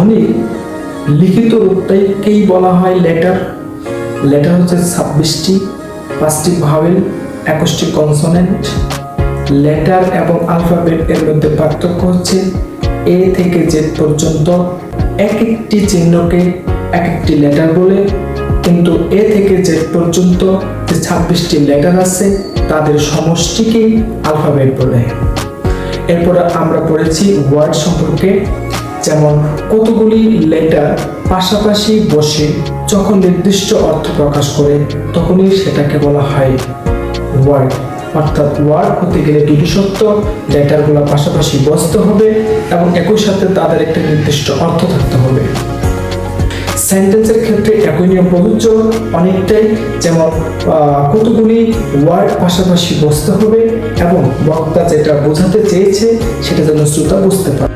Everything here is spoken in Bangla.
ধ্বনির লিখিত রূপটাকেই বলা হয় লেটার। লেটার হচ্ছে 26টি, 5টি ভাওয়েল, 21টি কনসোনেন্ট। লেটার এবং আলফাবেট এর মধ্যে পার্থক্য হচ্ছে এ থেকে জেড পর্যন্ত এক একটি চিহ্নকে এক একটি লেটার বলে, কিন্তু এ থেকে জেড পর্যন্ত যে 26টি লেটার আছে তাদের সমষ্টিকেই আলফাবেট বলে। এরপরে আমরা পড়েছি ওয়ার্ড সম্পর্কে, যেমন কতগুলি লেটার পাশাপাশি বসে যখন নির্দিষ্ট অর্থ প্রকাশ করে তখনই সেটাকে বলা হয় ওয়ার্ড। অর্থাৎ ওয়ার্ড হতে গেলে দুটি শর্ত, লেটারগুলো পাশাপাশি বসতে হবে এবং একই সাথে তাদের একটা নির্দিষ্ট অর্থ থাকতে হবে। সেন্টেন্সের ক্ষেত্রে একই নিয়ম প্রযোজ্য অনেকটাই, যেমন কতগুলি ওয়ার্ড পাশাপাশি বসতে হবে এবং বক্তা যেটা বোঝাতে চেয়েছে সেটা যেন শ্রোতা বুঝতে পারে।